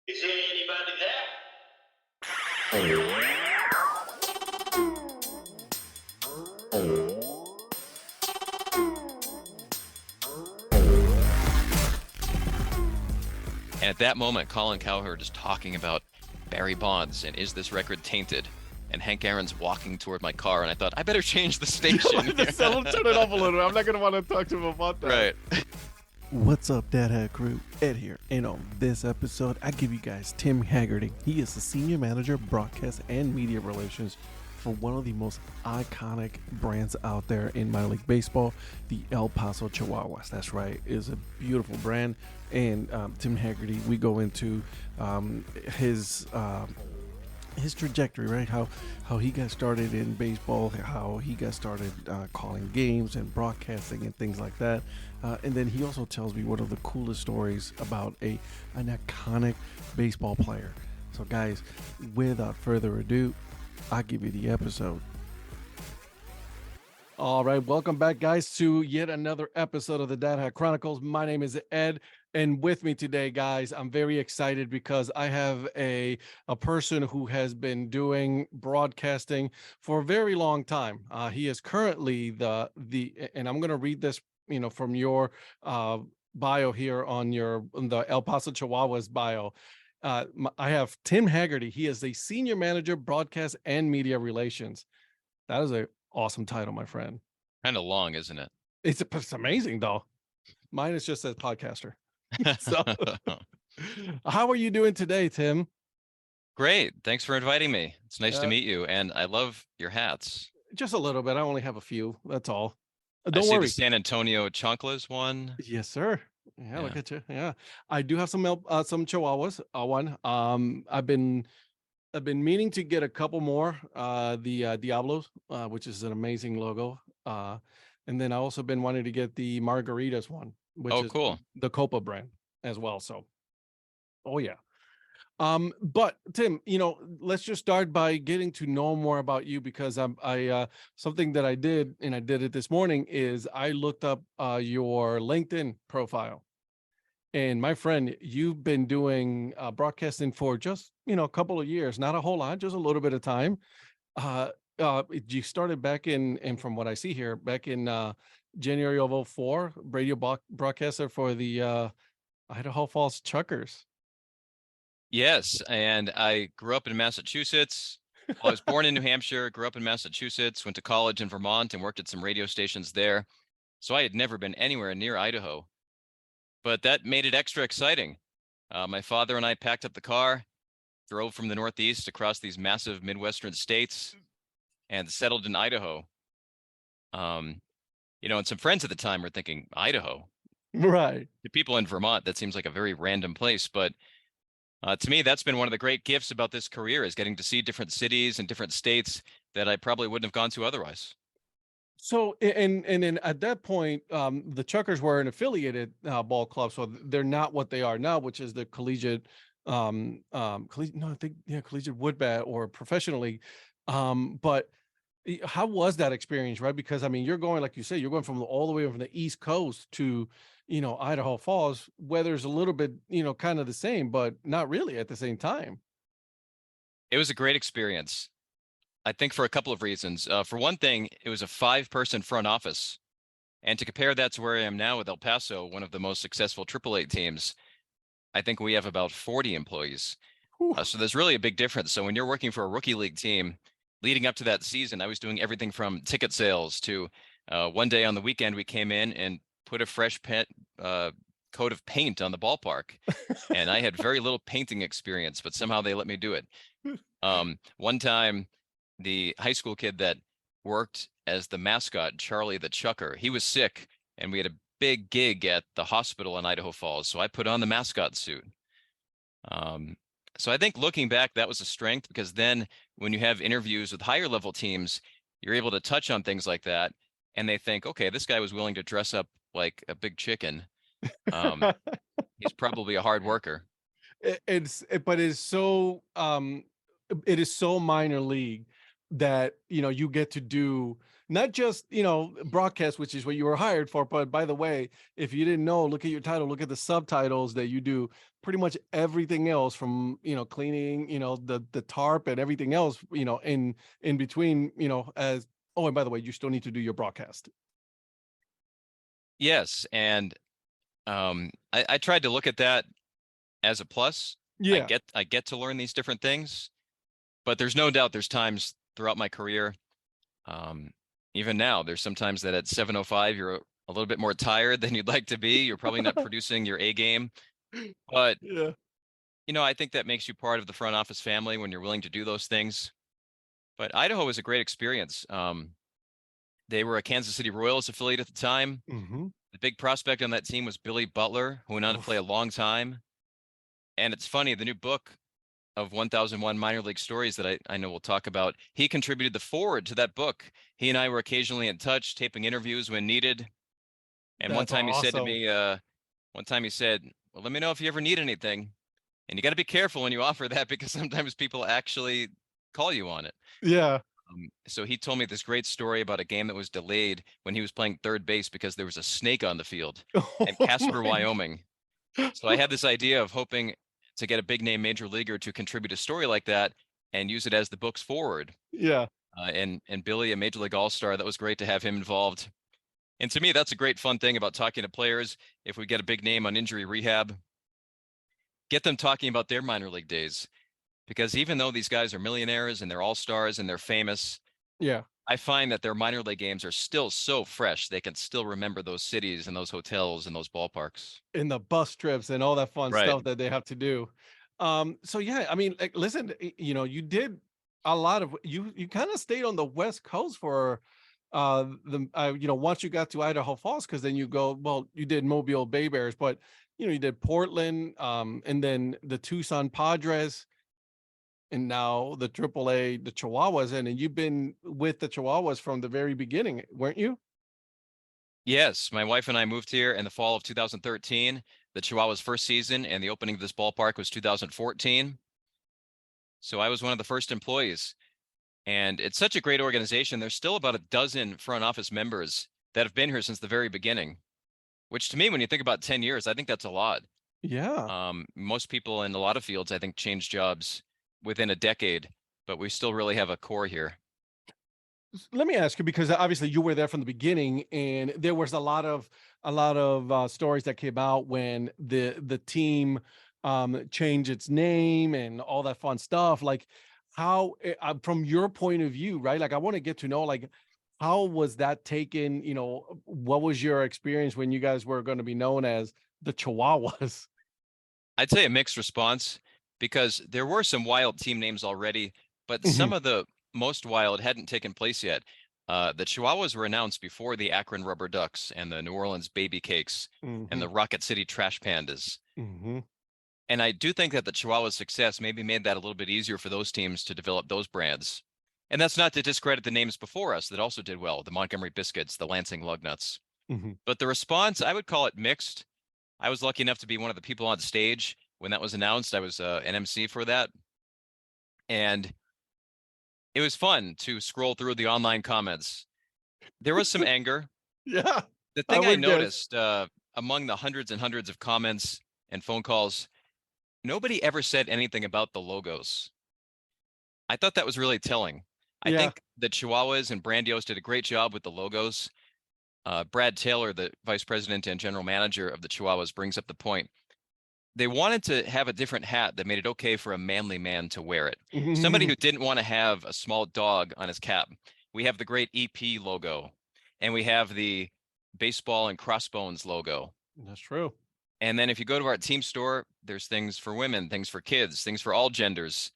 Is there anybody there? And at that moment, Colin Cowherd is talking about Barry Bonds and is this record tainted? And Hank Aaron's walking toward my car, and I thought, I better change the station. Someone turn it off a little bit. I'm not going to want to talk to him about that. Right. What's up, Dad Hat Crew? Ed here. And on this episode, I give you guys Tim Hagerty. He is the Senior Manager of Broadcast and Media Relations for one of the most iconic brands out there in minor league baseball, the El Paso Chihuahuas. That's right. It is a beautiful brand. And Tim Hagerty, we go into his trajectory, right? How he got started in baseball, how he got started calling games and broadcasting and things like that. And then he also tells me one of the coolest stories about an iconic baseball player. So guys, without further ado, I'll give you the episode. All right, welcome back, guys, to yet another episode of the Dad Hat Chronicles. My name is Ed, and with me today, guys, I'm very excited because I have a person who has been doing broadcasting for a very long time. He is currently and I'm going to read this, from your bio here on the El Paso Chihuahuas bio. I have Tim Hagerty. He is the Senior Manager, Broadcast and Media Relations. That is a awesome title, my friend. Kind of long, isn't it? It's amazing, though. Mine is just as podcaster. So, how are you doing today, Tim? Great. Thanks for inviting me. It's nice to meet you. And I love your hats. Just a little bit. I only have a few. That's all. I Don't see worry. the San Antonio Chanclas one. Yes, sir. Yeah, look at you. Yeah, I do have some Chihuahuas. I've been meaning to get a couple more. The Diablos, which is an amazing logo. And then I also been wanting to get the Margaritas one, which is cool. The Copa brand as well. So, oh yeah. But Tim, let's just start by getting to know more about you, because something that I did, and I did it this morning, is I looked up your LinkedIn profile. And my friend, you've been doing broadcasting for just, a couple of years, not a whole lot, just a little bit of time. You started back and from what I see here, back in January of 2004, radio broadcaster for the Idaho Falls Chuckers. Yes, and I grew up in Massachusetts. Well, I was born in New Hampshire, grew up in Massachusetts, went to college in Vermont and worked at some radio stations there. So I had never been anywhere near Idaho, but that made it extra exciting. My father and I packed up the car, drove from the Northeast across these massive Midwestern states, and settled in Idaho. And some friends at the time were thinking, Idaho? Right. To people in Vermont, that seems like a very random place, but to me, that's been one of the great gifts about this career, is getting to see different cities and different states that I probably wouldn't have gone to otherwise. So, and then at that point, the Chuckers were an affiliated ball club, so they're not what they are now, which is the collegiate, collegiate wood bat or professional league. But how was that experience, right? Because you're going, like you say, you're going from all the way from the East Coast to, Idaho Falls. Weather's a little bit, kind of the same, but not really at the same time. It was a great experience, I think, for a couple of reasons. For one thing, it was a 5-person front office. And to compare that to where I am now with El Paso, one of the most successful AAA teams, I think we have about 40 employees. So there's really a big difference. So when you're working for a rookie league team, leading up to that season, I was doing everything from ticket sales to one day on the weekend, we came in and put a fresh coat of paint on the ballpark. And I had very little painting experience, but somehow they let me do it. One time, the high school kid that worked as the mascot, Charlie the Chucker, he was sick, and we had a big gig at the hospital in Idaho Falls. So I put on the mascot suit. So I think looking back, that was a strength, because then when you have interviews with higher level teams, you're able to touch on things like that. And they think, okay, this guy was willing to dress up like a big chicken. He's probably a hard worker. But it's so it is so minor league that you get to do not just, broadcast, which is what you were hired for, but by the way, if you didn't know, look at your title, look at the subtitles that you do pretty much everything else from, cleaning, the tarp and everything else, in between, as oh, and by the way, you still need to do your broadcast. Yes, and I tried to look at that as a plus. Yeah. I get to learn these different things, but there's no doubt there's times throughout my career, um, even now, there's sometimes that at 7:05 you're a little bit more tired than you'd like to be. You're probably not producing your A game, but Yeah. I think that makes you part of the front office family when you're willing to do those things. But Idaho was a great experience. They were a Kansas City Royals affiliate at the time. Hmm. The big prospect on that team was Billy Butler, who went on to play a long time. And it's funny, the new book of 1001 minor league stories that I know we'll talk about, he contributed the forward to that book. He and I were occasionally in touch, taping interviews when needed. And That's awesome. one time he said, well, let me know if you ever need anything. And you got to be careful when you offer that because sometimes people actually call you on it. Yeah. So he told me this great story about a game that was delayed when he was playing third base because there was a snake on the field at Oh Casper, my Wyoming. So I had this idea of hoping to get a big name major leaguer to contribute a story like that and use it as the book's forward. Yeah. And Billy, a major league all-star, that was great to have him involved. And to me, that's a great fun thing about talking to players. If we get a big name on injury rehab, get them talking about their minor league days. Because even though these guys are millionaires and they're all-stars and they're famous, Yeah. I find that their minor league games are still so fresh. They can still remember those cities and those hotels and those ballparks. In the bus trips and all that fun Right. stuff that they have to do. So yeah, I mean, like, listen, you did a lot of you kind of stayed on the West Coast for once you got to Idaho Falls, because then you go, well, you did Mobile Bay Bears, but you did Portland, and then the Tucson Padres, and now the AAA, the Chihuahuas, and you've been with the Chihuahuas from the very beginning, weren't you? Yes, my wife and I moved here in the fall of 2013. The Chihuahuas' first season and the opening of this ballpark was 2014. So I was one of the first employees. And it's such a great organization. There's still about a dozen front office members that have been here since the very beginning, which to me, when you think about 10 years, I think that's a lot. Yeah. Most people in a lot of fields, I think, change jobs within a decade, but we still really have a core here. Let me ask you, because obviously you were there from the beginning, and there was a lot of stories that came out when the team changed its name and all that fun stuff. Like, how from your point of view, right? Like, I want to get to know, like, how was that taken? What was your experience when you guys were going to be known as the Chihuahuas? I'd say a mixed response because there were some wild team names already, but Mhm. some of the most wild hadn't taken place yet. The Chihuahuas were announced before the Akron Rubber Ducks and the New Orleans Baby Cakes and Mhm. the Rocket City Trash Pandas. Mhm. And I do think that the Chihuahuas' success maybe made that a little bit easier for those teams to develop those brands. And that's not to discredit the names before us that also did well, the Montgomery Biscuits, the Lansing Lugnuts. Mhm. But the response, I would call it mixed. I was lucky enough to be one of the people on stage when that was announced. I was an MC for that. And it was fun to scroll through the online comments. There was some anger. Yeah, The I thing I would guess. noticed among the hundreds and hundreds of comments and phone calls, nobody ever said anything about the logos. I thought that was really telling. I Yeah. think the Chihuahuas and Brandios did a great job with the logos. Brad Taylor, the vice president and general manager of the Chihuahuas, brings up the point. They wanted to have a different hat that made it okay for a manly man to wear it. Somebody who didn't want to have a small dog on his cap. We have the great EP logo, and we have the baseball and crossbones logo. That's true. And then if you go to our team store, there's things for women, things for kids, things for all genders.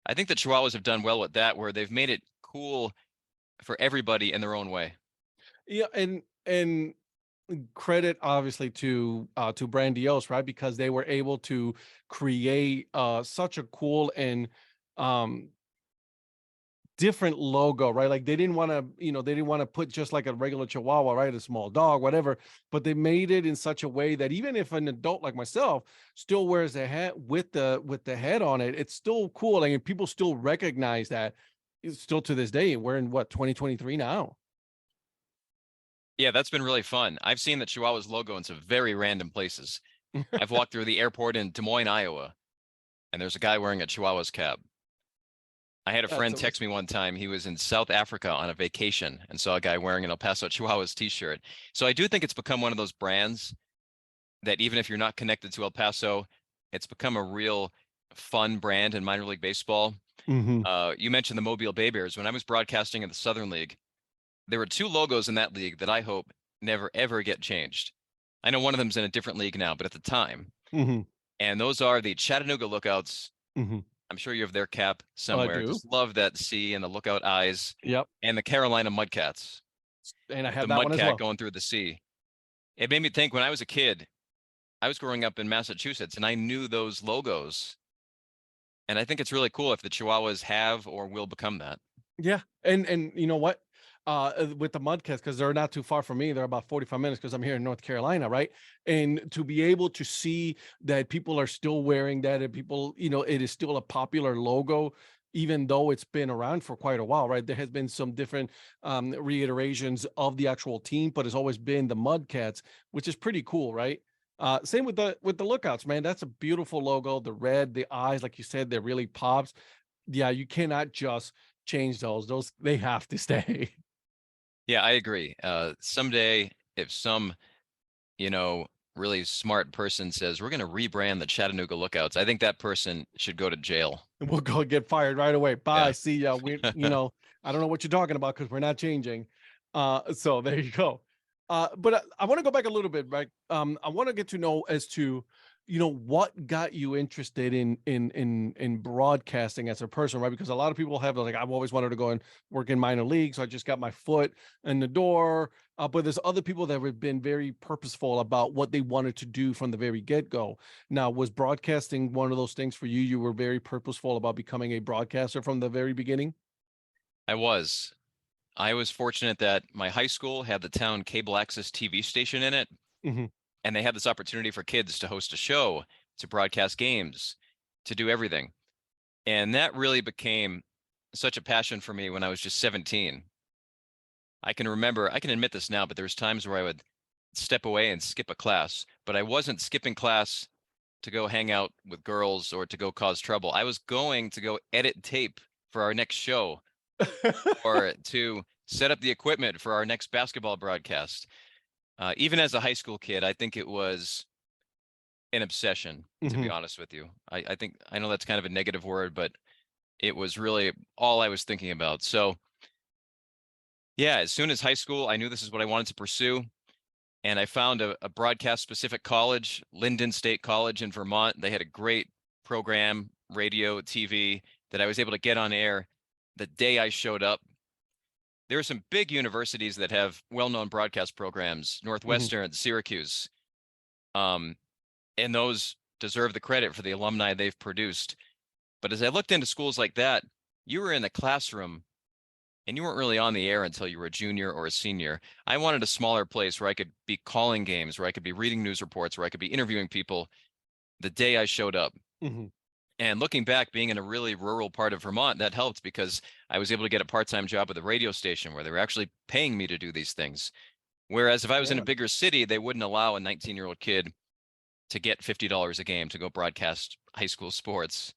I think the Chihuahuas have done well with that, where they've made it cool for everybody in their own way. Yeah, and credit obviously to Brandios, right? Because they were able to create such a cool and um different logo, right? Like, they didn't want to put just like a regular Chihuahua, right? A small dog, whatever, but they made it in such a way that even if an adult like myself still wears a hat with the head on it, it's still cool. Like, and people still recognize that. It's still to this day. We're in what, 2023 now. Yeah, that's been really fun. I've seen the Chihuahuas logo in some very random places. I've walked through the airport in Des Moines, Iowa, and there's a guy wearing a Chihuahuas cap. I had a That's friend awesome. text me one time. He was in South Africa on a vacation and saw a guy wearing an El Paso Chihuahuas t-shirt. So I do think it's become one of those brands that even if you're not connected to El Paso, it's become a real fun brand in minor league baseball. Hmm. You mentioned the Mobile Bay Bears. When I was broadcasting in the Southern League, there were two logos in that league that I hope never ever get changed. I know one of them's in a different league now, but at the time, Hmm. and those are the Chattanooga Lookouts. Hmm. I'm sure you have their cap I somewhere. do. Just love that C and the lookout eyes, Yep. and the Carolina Mudcats And I with the have that one as mudcat well. going through the sea. It made me think when I was a kid, I was growing up in Massachusetts and I knew those logos. And I think it's really cool if the Chihuahuas have or will become that. Yeah, and you know what? With the Mudcats, because they're not too far from me, they're about 45 minutes because I'm here in North Carolina, right? And to be able to see that people are still wearing that, and people, it is still a popular logo, even though it's been around for quite a while, right? There has been some different reiterations of the actual team, but it's always been the Mudcats, which is pretty cool, right? Same with the lookouts, man. That's a beautiful logo. The red, the eyes, like you said, they're really pops. Yeah, you cannot just change those. Those they have to stay. Yeah, I agree. Someday, if some, you know, really smart person says we're going to rebrand the Chattanooga Lookouts, I think that person should go to jail. And we'll go get fired right away. Bye. Yeah. See ya. I don't know what you're talking about because we're not changing. So there you go. But I want to go back a little bit, right? I want to get to know as to, what got you interested in broadcasting as a person, right? Because a lot of people have like, I've always wanted to go and work in minor leagues, so I just got my foot in the door. But there's other people that have been very purposeful about what they wanted to do from the very get-go. Now, was broadcasting one of those things for you? You were very purposeful about becoming a broadcaster from the very beginning? I was. I was fortunate that my high school had the town cable access TV station in it, Mhm. and they had this opportunity for kids to host a show, to broadcast games, to do everything. And that really became such a passion for me when I was just 17. I can admit this now, but there was times where I would step away and skip a class, but I wasn't skipping class to go hang out with girls or to go cause trouble. I was going to go edit tape for our next show or to set up the equipment for our next basketball broadcast. Even as a high school kid, I think it was an obsession, to be Mhm. honest with you. I think I know that's kind of a negative word, but it was really all I was thinking about. So yeah, as soon as high school, I knew this is what I wanted to pursue. And I found a broadcast specific college, Lyndon State College in Vermont. They had a great program, radio, TV, that I was able to get on air the day I showed up. There are some big universities that have well-known broadcast programs, Mhm. Northwestern, Syracuse, um, and those deserve the credit for the alumni they've produced. But as I looked into schools like that, you were in the classroom and you weren't really on the air until you were a junior or a senior. I wanted a smaller place where I could be calling games, where I could be reading news reports, where I could be interviewing people the day I showed up. Mhm. And looking back, being in a really rural part of Vermont, that helped because I was able to get a part-time job at a radio station where they were actually paying me to do these things. Whereas if I was in a Yeah. bigger city, they wouldn't allow a 19-year-old kid to get $50 a game to go broadcast high school sports.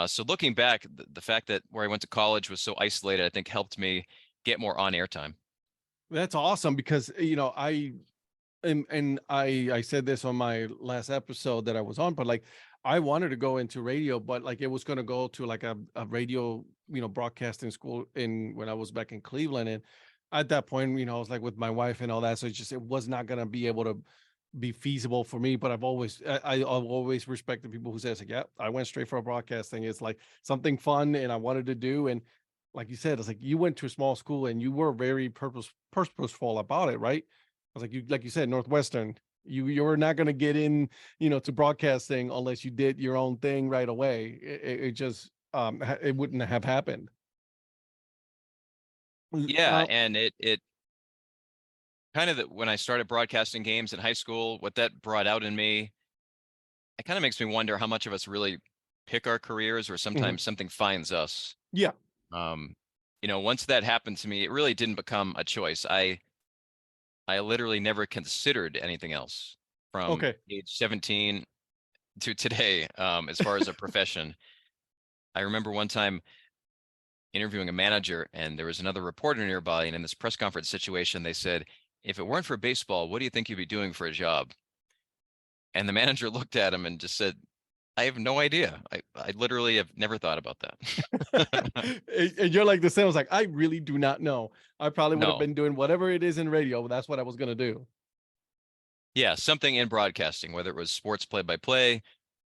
So looking back, the fact that where I went to college was so isolated, I think helped me get more on-air time. That's awesome because, and I said this on my last episode that I was on, but like I wanted to go into radio, but like it was going to go to like a radio, broadcasting school in when I was back in Cleveland. And at that point, I was like with my wife and all that. So it was not going to be able to be feasible for me. But I've always respected people who says like, yeah, I went straight for broadcasting. It's like something fun and I wanted to do. And like you said, it's like you went to a small school and you were very purposeful about it, right? I was like you said, Northwestern, you were not going to get in, to broadcasting unless you did your own thing right away. It just it wouldn't have happened. Yeah, and it kind of when I started broadcasting games in high school, what that brought out in me, it kind of makes me wonder how much of us really pick our careers or Mhm. sometimes something finds us. Yeah. Um, once that happened to me, it really didn't become a choice. I literally never considered anything else from Okay. age 17 to today, as far as a profession. I remember one time interviewing a manager, and there was another reporter nearby, and in this press conference situation, they said, if it weren't for baseball, what do you think you'd be doing for a job? And the manager looked at him and just said, I have no idea. I literally have never thought about that. And you're like the same. I was like, I really do not know. I probably would have No. been doing whatever it is in radio, but that's what I was gonna do. Yeah, something in broadcasting, whether it was sports play-by-play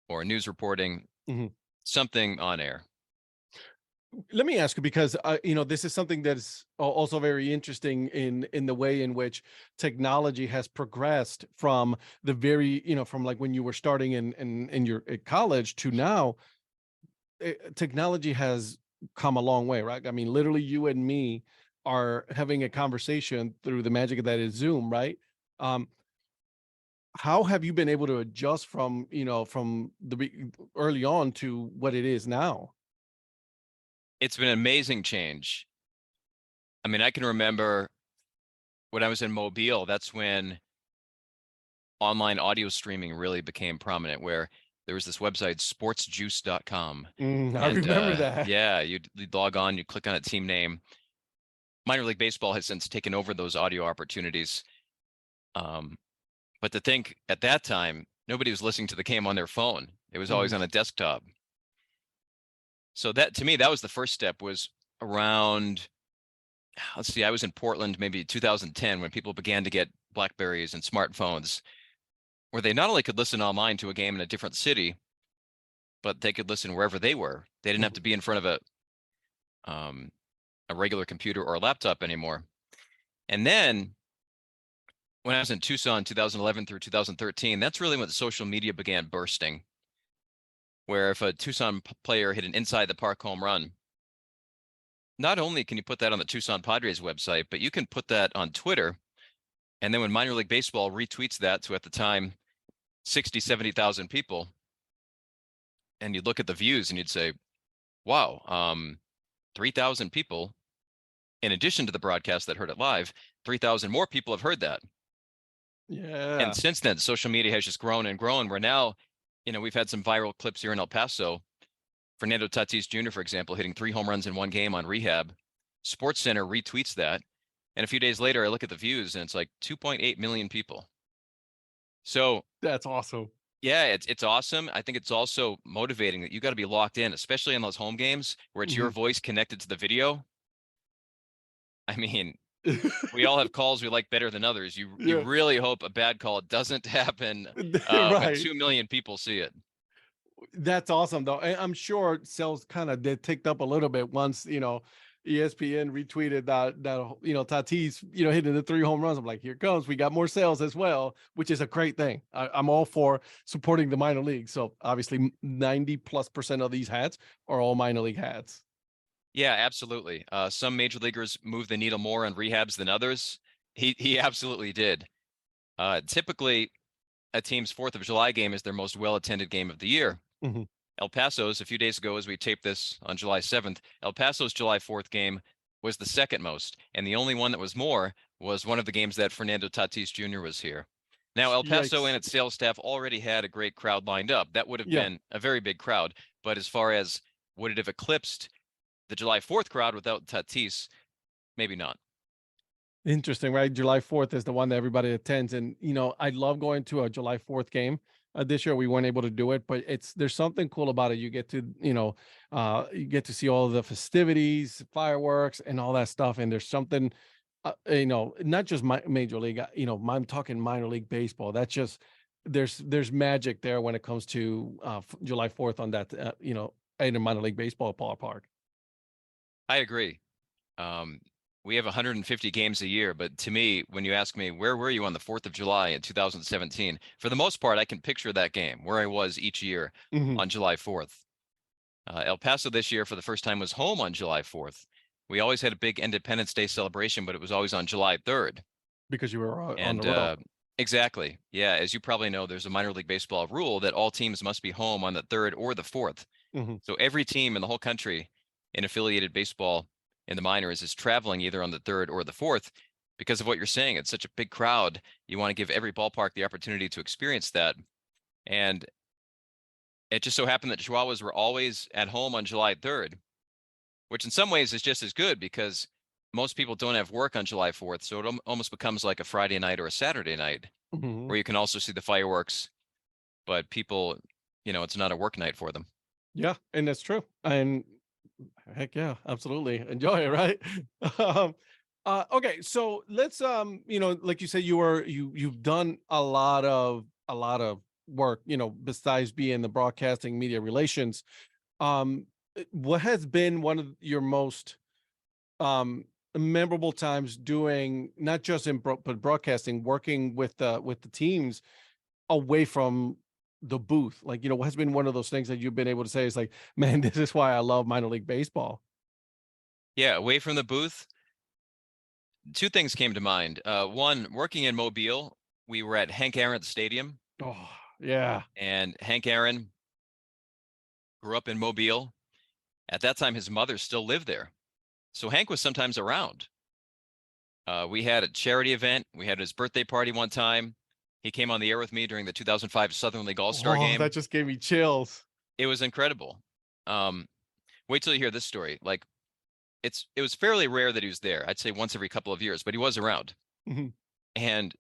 or news reporting, Mhm. something on air. Let me ask you, because this is something that's also very interesting in the way in which technology has progressed from the very, from like when you were starting in your at college to now. Technology has come a long way, right? I mean, literally, you and me are having a conversation through the magic that is Zoom, right? Um, how have you been able to adjust from, from early on to what it is now? It's been an amazing change. I mean, I can remember when I was in Mobile, that's when online audio streaming really became prominent, where there was this website, sportsjuice.com. I And remember that. yeah, you'd log on, you click on a team name. Minor League Baseball has since taken over those audio opportunities. Um, but to think at that time, nobody was listening to the game on their phone. It was always Mhm. on a desktop. So that, to me, that was the first step, was around, let's see, I was in Portland maybe 2010 when people began to get Blackberries and smartphones, where they not only could listen online to a game in a different city, but they could listen wherever they were. They didn't have to Mhm. be in front of um, a regular computer or a laptop anymore. And then when I was in Tucson, 2011 through 2013, that's really when social media began bursting, where if a Tucson player hit an inside the park home run, not only can you put that on the Tucson Padres website, but you can put that on Twitter. And then when minor league baseball retweets that to, at the time, 60, 70,000 people, and you'd look at the views and you'd say, wow, 3,000 people, in addition to the broadcast that heard it live, 3,000 more people have heard that. And Yeah. since then, social media has just grown and grown. We're now, we've had some viral clips here in El Paso. Fernando Tatis Jr., for example, hitting 3 home runs in one game on rehab. Sports Center retweets that. And a few days later, I look at the views and it's like 2.8 million people. So That's awesome. yeah, it's awesome. I think it's also motivating that you got to be locked in, especially in those home games where it's your Mhm. voice connected to the video. I mean, we all have calls we like better than others. You Yeah. really hope a bad call doesn't happen when Right. 2 million people see it. That's awesome, though. And I'm sure sales kind of did ticked up a little bit once, ESPN retweeted that Tatis, hitting the 3 home runs. I'm like, here comes, we got more sales as well, which is a great thing. I'm all for supporting the minor league. So obviously 90+% of these hats are all minor league hats. Yeah, absolutely. Some major leaguers move the needle more on rehabs than others. He absolutely did. Typically, a team's 4th of July game is their most well-attended game of the year. Mhm. El Paso's, a few days ago, as we taped this on July 7th, El Paso's July 4th game was the second most, and the only one that was more was one of the games that Fernando Tatis Jr. was here. Now, El Paso and Yikes. its sales staff already had a great crowd lined up. That would have Yeah. been a very big crowd, but as far as would it have eclipsed the July 4th crowd without Tatis, maybe not. Interesting, right? July 4th is the one that everybody attends. And, I love going to a July 4th game. This year we weren't able to do it, but there's something cool about it. You get to, you get to see all the festivities, fireworks, and all that stuff. And there's something, not just major league, I'm talking minor league baseball. That's just, there's magic there when it comes to July 4th on that, in a minor league baseball ballpark. I agree. Um, we have 150 games a year, but to me, when you ask me, where were you on the 4th of July in 2017? For the most part, I can picture that game where I was each year Mhm. on July 4th. El Paso this year, for the first time, was home on July 4th. We always had a big Independence Day celebration, but it was always on July 3rd. Because you were on the And road. exactly. Yeah. As you probably know, there's a minor league baseball rule that all teams must be home on the 3rd or the 4th. Mhm. So every team in the whole country in affiliated baseball in the minors is traveling either on the 3rd or the 4th. because of what you're saying. It's such a big crowd. You want to give every ballpark the opportunity to experience that. And it just so happened that Chihuahuas were always at home on July 3rd, which in some ways is just as good because most people don't have work on July 4th. So it almost becomes like a Friday night or a Saturday night Mhm. where you can also see the fireworks, but people, it's not a work night for them. Yeah, and that's true. And heck yeah, absolutely. Enjoy it, right? Um, okay, so let's like you said, you've done a lot of work, besides being the broadcasting media relations. What has been one of your most um memorable times doing not just but broadcasting, working with the teams away from the booth? Like, what has been one of those things that you've been able to say is like, man, this is why I love minor league baseball. Yeah, away from the booth, two things came to mind. One, working in Mobile, we were at Hank Aaron Stadium, Oh, yeah. and Hank Aaron grew up in Mobile. At that time, his mother still lived there. So Hank was sometimes around. We had a charity event. We had his birthday party one time. He came on the air with me during the 2005 Southern League All-Star Oh, that game. just gave me chills. It was incredible. Um, Wait till you hear this story. Like it was fairly rare that he was there. I'd say once every couple of years, but he was around. Mhm. And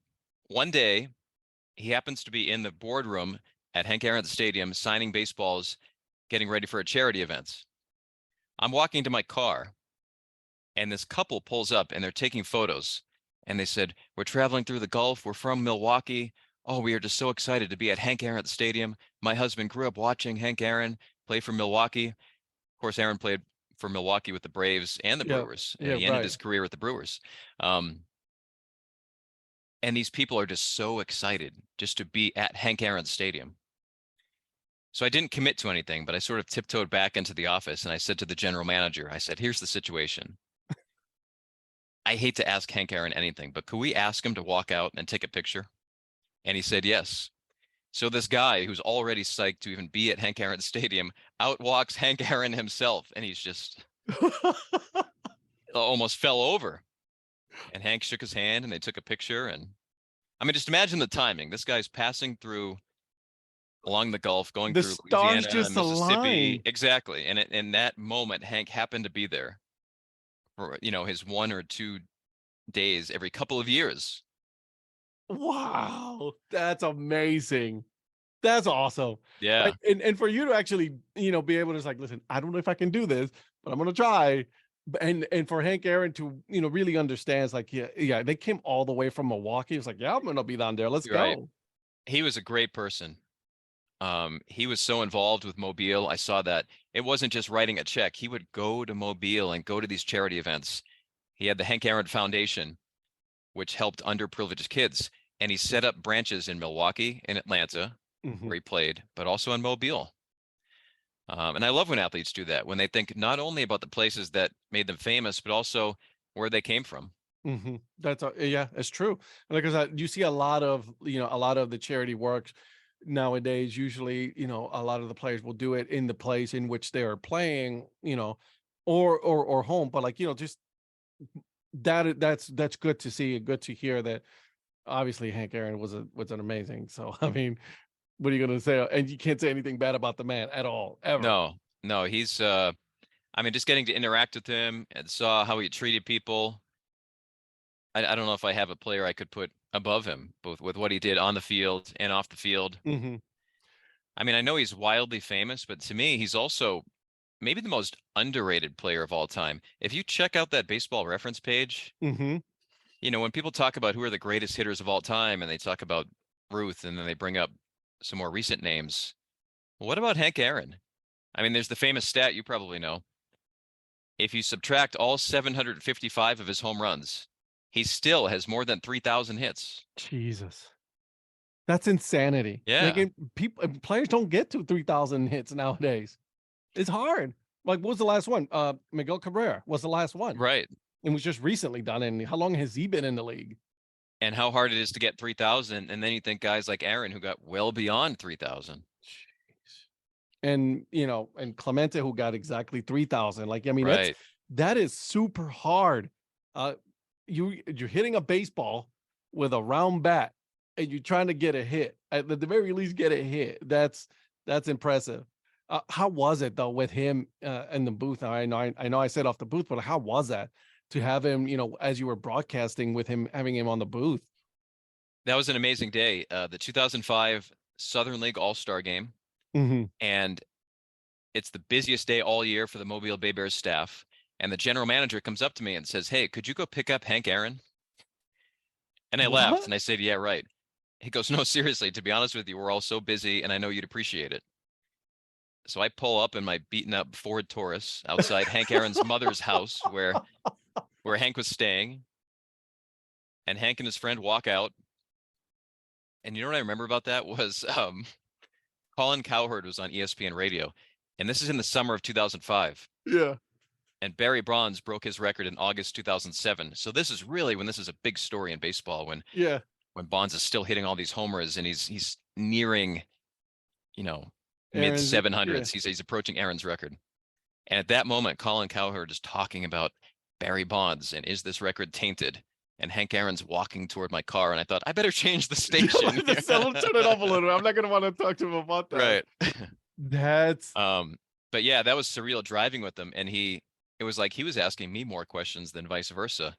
one day he happens to be in the boardroom at Hank Aaron Stadium signing baseballs, getting ready for a charity event. I'm walking to my car and this couple pulls up and they're taking photos. And they said, "We're traveling through the Gulf. We're from Milwaukee. Oh, we are just so excited to be at Hank Aaron Stadium. My husband grew up watching Hank Aaron play for Milwaukee." Of course, Aaron played for Milwaukee with the Braves and the Yeah. Brewers. Yeah, He ended right. his career with the Brewers. Um, and these people are just so excited just to be at Hank Aaron Stadium. So I didn't commit to anything, but I sort of tiptoed back into the office and I said to the general manager, I said, "Here's the situation. I hate to ask Hank Aaron anything, but could we ask him to walk out and take a picture?" And he said yes. So this guy who's already psyched to even be at Hank Aaron Stadium out walks Hank Aaron himself, and he's just almost fell over. And Hank shook his hand, and they took a picture. And I mean, just imagine the timing. This guy's passing through along the Gulf, going The through stars Louisiana, just Mississippi. align. Exactly. And in that moment, Hank happened to be there for, his 1 or 2 days every couple of years. Wow, that's amazing. That's awesome. Like, Yeah. and for you to actually, be able to just like, listen, I don't know if I can do this, but I'm gonna try. And for Hank Aaron to, really understands, like, yeah, yeah, they came all the way from Milwaukee. It's like, yeah, I'm gonna be down there. Let's You're right. go. He was a great person. He was so involved with Mobile. I saw that it wasn't just writing a check. He would go to Mobile and go to these charity events. He had the Hank Aaron Foundation, which helped underprivileged kids, and he set up branches in Milwaukee and Atlanta, Mhm. where he played, but also in Mobile. And I love when athletes do that, when they think not only about the places that made them famous, but also where they came from. That's yeah, it's true. Because you see a lot of the charity works nowadays. Usually, a lot of the players will do it in the place in which they are playing, or home. But like, just that's good to see and good to hear that. Obviously, Hank Aaron was an amazing. So I mean, what are you gonna say? And you can't say anything bad about the man at all, ever. No, no, he's I mean, just getting to interact with him and saw how he treated people. I don't know if I have a player I could put above him, both with what he did on the field and off the field. Hmm. I mean, I know he's wildly famous, but to me, he's also maybe the most underrated player of all time. If you check out that baseball reference page, Hmm. when people talk about who are the greatest hitters of all time and they talk about Ruth and then they bring up some more recent names, what about Hank Aaron? I mean, there's the famous stat you probably know. If you subtract all 755 of his home runs, he still has more than 3,000 hits. Jesus. That's insanity. Like, Yeah, people players don't get to 3,000 hits nowadays. It's hard. Like, what was the last one? Miguel Cabrera was the last one. right. It was just recently done. And how long has he been in the league? And how hard it is to get 3,000. And then you think guys like Aaron who got well beyond 3,000. Jeez. And and Clemente, who got exactly 3,000. Like, I mean, Right. that is super hard. Uh, you're hitting a baseball with a round bat and you're trying to get a hit. At the very least, get a hit. That's impressive. How was it though with him in the booth? Now, I know I said off the booth, but how was that to have him? As you were broadcasting with him, having him on the booth. That was an amazing day. The 2005 Southern League All-Star Game, Mm-hmm. and it's the busiest day all year for the Mobile Bay Bears staff. And the general manager comes up to me and says, "Hey, could you go pick up Hank Aaron?" And I laughed What? and I said, "Yeah, right." He goes, "No, seriously, to be honest with you, we're all so busy and I know you'd appreciate it." So I pull up in my beaten up Ford Taurus outside Hank Aaron's mother's house where Hank was staying. And Hank and his friend walk out. And you know what I remember about that was Colin Cowherd was on ESPN radio. And this is in the summer of 2005. Yeah. And Barry Bonds broke his record in August 2007. So this is really when this is a big story in baseball, when Yeah. Bonds is still hitting all these homers and he's nearing, mid Aaron's, 700s. He's approaching Aaron's record. And at that moment, Colin Cowherd is talking about Barry Bonds and is this record tainted? And Hank Aaron's walking toward my car, and I thought I better change the station. Turn it off a little. I'm not gonna want to talk to him about that. Right. That's But yeah, that was surreal driving with him, and it was like he was asking me more questions than vice versa.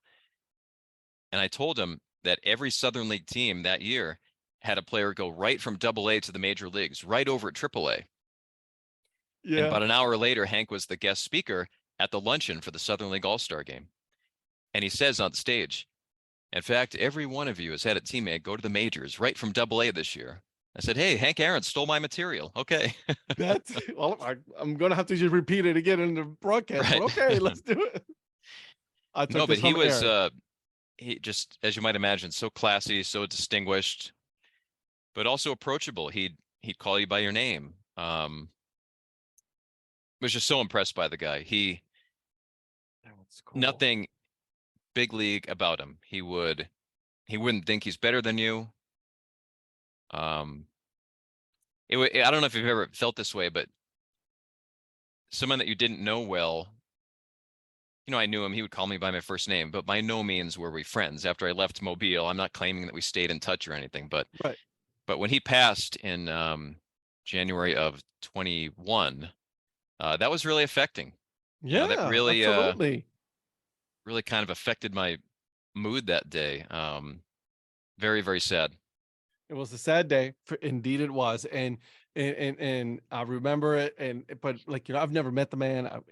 And I told him that every Southern League team that year had a player go right from AA to the major leagues, right over at AAA. yeah. And about an hour later, Hank was the guest speaker at the luncheon for the Southern League All-Star Game. And he says on stage, "In fact, every one of you has had a teammate go to the majors right from AA this year." I said, "Hey, Hank Aaron stole my material." Okay. I'm gonna have to just repeat it again in the broadcast. Right. But okay, let's do it. No, but he was he just, as you might imagine, so classy, so distinguished, but also approachable. He'd call you by your name. Was just so impressed by the guy. That's cool. Nothing big league about him. He wouldn't think he's better than you. I don't know if you've ever felt this way, but someone that you didn't know well, I knew him. He would call me by my first name, but by no means were we friends. After I left Mobile, I'm not claiming that we stayed in touch or anything, but Right. But when he passed in January of 21, that was really affecting. Yeah, that really absolutely. really kind of affected my mood that day. Very, very sad. It was a sad day. Indeed, it was, and I remember it. But I've never met the man.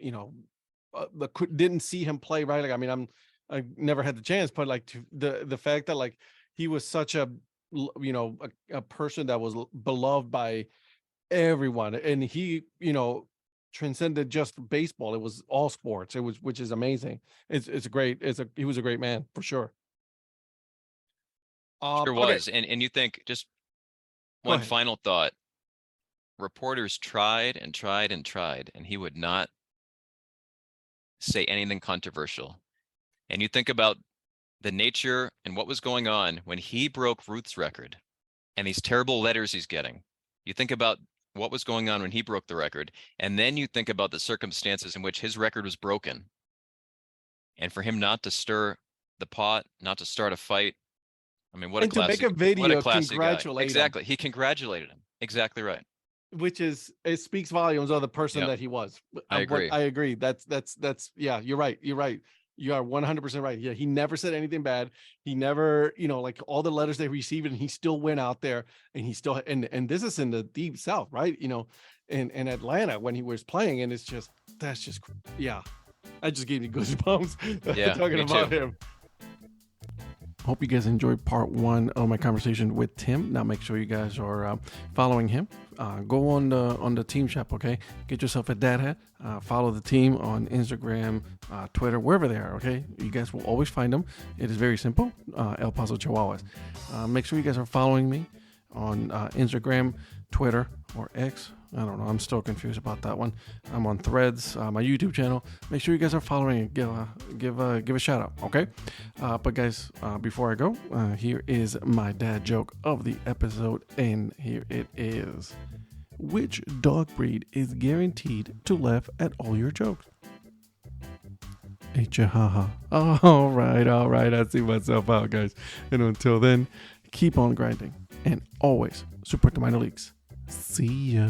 Didn't see him play, right. Like, I mean, I never had the chance, but the fact that he was such a person that was beloved by everyone, and he transcended just baseball. It was all sports. Which is amazing. He was a great man for sure. Sure was. Okay. And you think, just one final thought, reporters tried and tried and tried, and he would not say anything controversial. And you think about the nature and what was going on when he broke Ruth's record and these terrible letters he's getting. You think about what was going on when he broke the record, and then you think about the circumstances in which his record was broken. And for him not to stir the pot, not to start a fight. I mean, what a classic, to make a video, what a classic congratulate guy. Exactly. He congratulated him. Exactly right. It speaks volumes of the person that he was. I agree. I agree. That's yeah, you're right. You're right. You are 100% right. Yeah. He never said anything bad. He never, all the letters they received, and he still went out there and he still, and this is in the deep South, right? In Atlanta when he was playing, and that's just, yeah. I just gave me goosebumps talking about him. Hope you guys enjoyed part one of my conversation with Tim. Now make sure you guys are following him. Go on the team shop, okay? Get yourself a dad hat. Follow the team on Instagram, Twitter, wherever they are, okay? You guys will always find them. It is very simple. El Paso Chihuahuas. Make sure you guys are following me on Instagram, Twitter, or X. I don't know. I'm still confused about that one. I'm on Threads, my YouTube channel. Make sure you guys are following it. Give a shout out, okay? But guys, before I go, here is my dad joke of the episode, and here it is. Which dog breed is guaranteed to laugh at all your jokes? Chihuahua. All right. I see myself out, guys. And until then, keep on grinding and always support the minor leagues. See ya.